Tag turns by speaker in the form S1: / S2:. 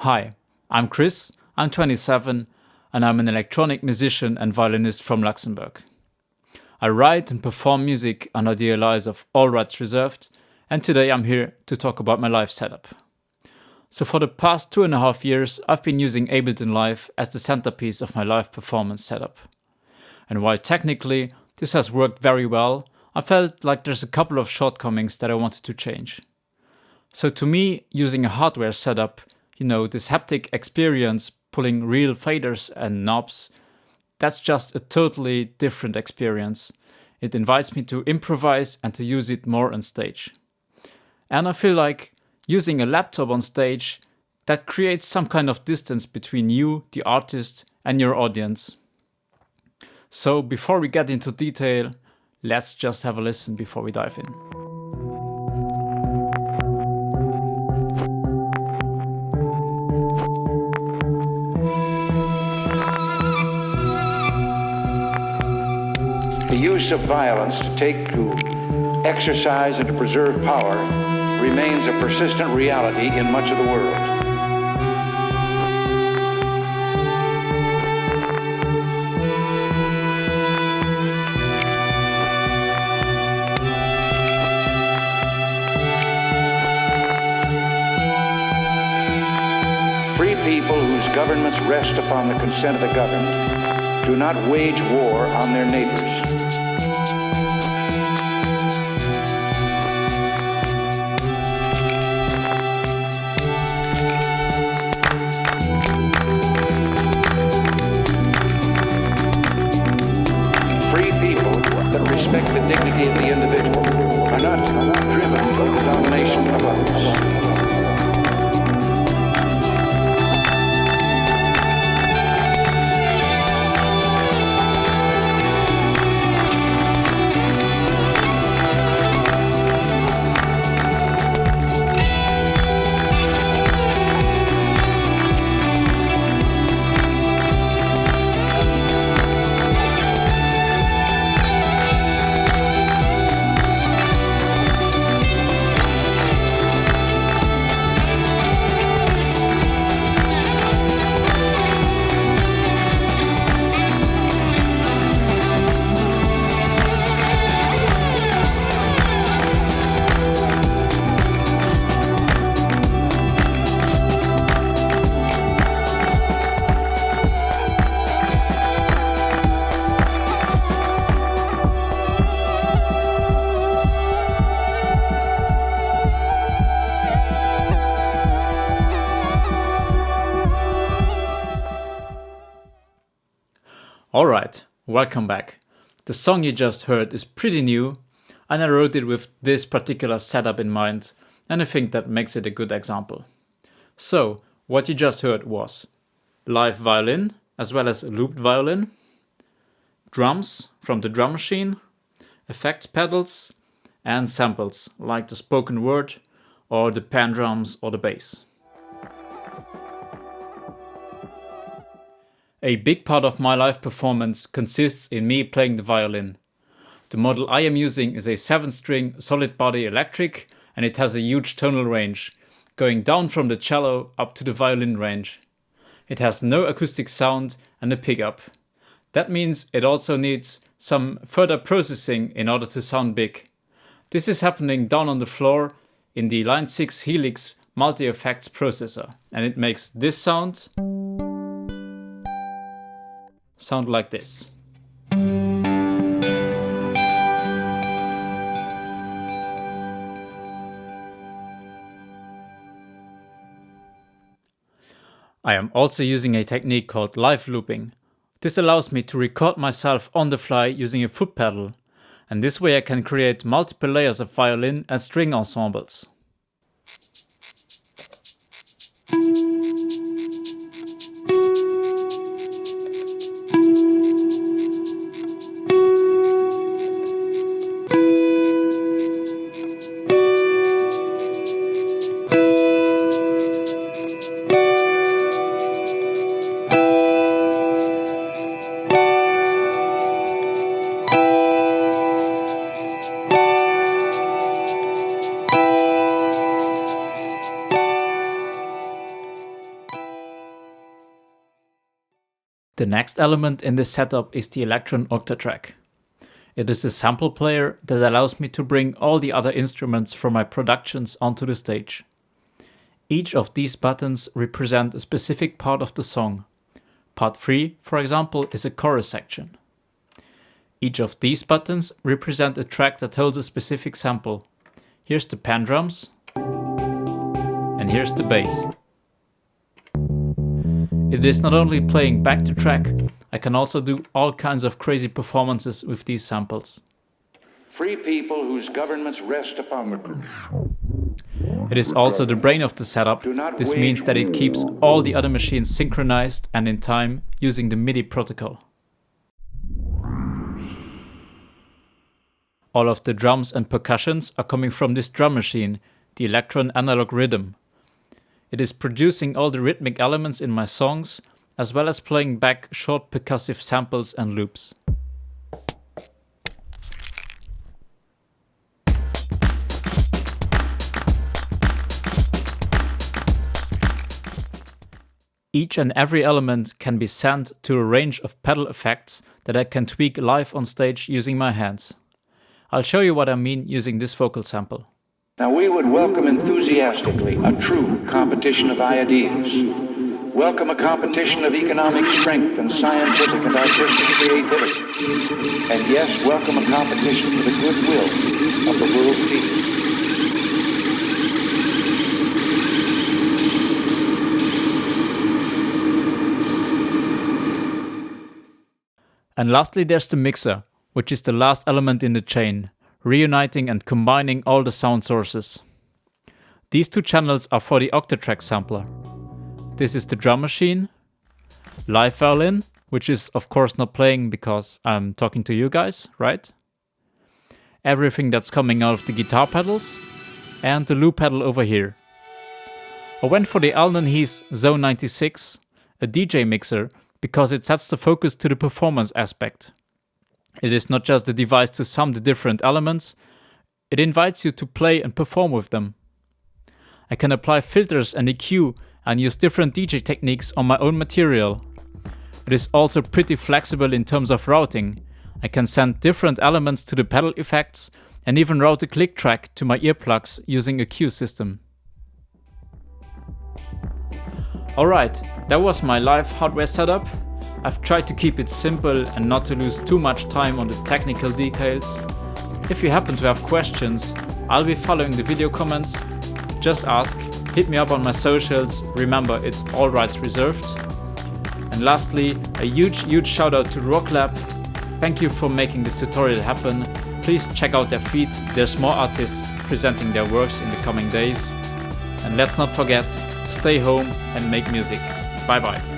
S1: Hi, I'm Chris, I'm 27, and I'm an electronic musician and violinist from Luxembourg. I write and perform music under the alias of All Rights Reserved, and today I'm here to talk about my live setup. So for the past 2.5 years, I've been using Ableton Live as the centerpiece of my live performance setup. And while technically this has worked very well, I felt like there's a couple of shortcomings that I wanted to change. So to me, using a hardware setup, this haptic experience, pulling real faders and knobs, that's just a totally different experience. It invites me to improvise and to use it more on stage. And I feel like using a laptop on stage, that creates some kind of distance between you, the artist, and your audience. So before we get into detail, let's just have a listen before we dive in.
S2: The use of violence to exercise and to preserve power remains a persistent reality in much of the world. Free people whose governments rest upon the consent of the governed do not wage war on their neighbors. Free people that respect the dignity of the individual are not driven by the domination of others.
S1: Alright, welcome back. The song you just heard is pretty new, and I wrote it with this particular setup in mind, and I think that makes it a good example. So, what you just heard was live violin, as well as looped violin, drums from the drum machine, effects pedals, and samples like the spoken word, or the pan drums or the bass. A big part of my live performance consists in me playing the violin. The model I am using is a 7-string solid body electric, and it has a huge tonal range, going down from the cello up to the violin range. It has no acoustic sound and a pickup. That means it also needs some further processing in order to sound big. This is happening down on the floor in the Line 6 Helix multi-effects processor, and it makes this sound like this. I am also using a technique called live looping. This allows me to record myself on the fly using a foot pedal, and this way I can create multiple layers of violin and string ensembles. The next element in this setup is the Elektron Octatrack. It is a sample player that allows me to bring all the other instruments from my productions onto the stage. Each of these buttons represent a specific part of the song. Part 3, for example, is a chorus section. Each of these buttons represent a track that holds a specific sample. Here's the pan drums, and here's the bass. It is not only playing back the track, I can also do all kinds of crazy performances with these samples.
S2: Free people whose governments rest upon the
S1: It is also the brain of the setup. This means that it keeps all the other machines synchronized and in time using the MIDI protocol. All of the drums and percussions are coming from this drum machine, the Elektron Analog Rhythm. It is producing all the rhythmic elements in my songs, as well as playing back short percussive samples and loops. Each and every element can be sent to a range of pedal effects that I can tweak live on stage using my hands. I'll show you what I mean using this vocal sample.
S2: Now we would welcome enthusiastically a true competition of ideas. Welcome a competition of economic strength and scientific and artistic creativity. And yes, welcome a competition for the goodwill of the world's people.
S1: And lastly, there's the mixer, which is the last element in the chain, reuniting and combining all the sound sources. These two channels are for the Octatrack sampler. This is the drum machine, live violin, which is of course not playing because I'm talking to you guys, right? Everything that's coming out of the guitar pedals, and the loop pedal over here. I went for the Alden Heath Zone 96, a DJ mixer, because it sets the focus to the performance aspect. It is not just a device to sum the different elements, it invites you to play and perform with them. I can apply filters and EQ and use different DJ techniques on my own material. It is also pretty flexible in terms of routing. I can send different elements to the pedal effects and even route a click track to my earplugs using a cue system. Alright, that was my live hardware setup. I've tried to keep it simple and not to lose too much time on the technical details. If you happen to have questions, I'll be following the video comments. Just ask, hit me up on my socials, remember it's all rights reserved. And lastly, a huge shout out to Rocklab. Thank you for making this tutorial happen. Please check out their feed, there's more artists presenting their works in the coming days. And let's not forget, stay home and make music. Bye bye.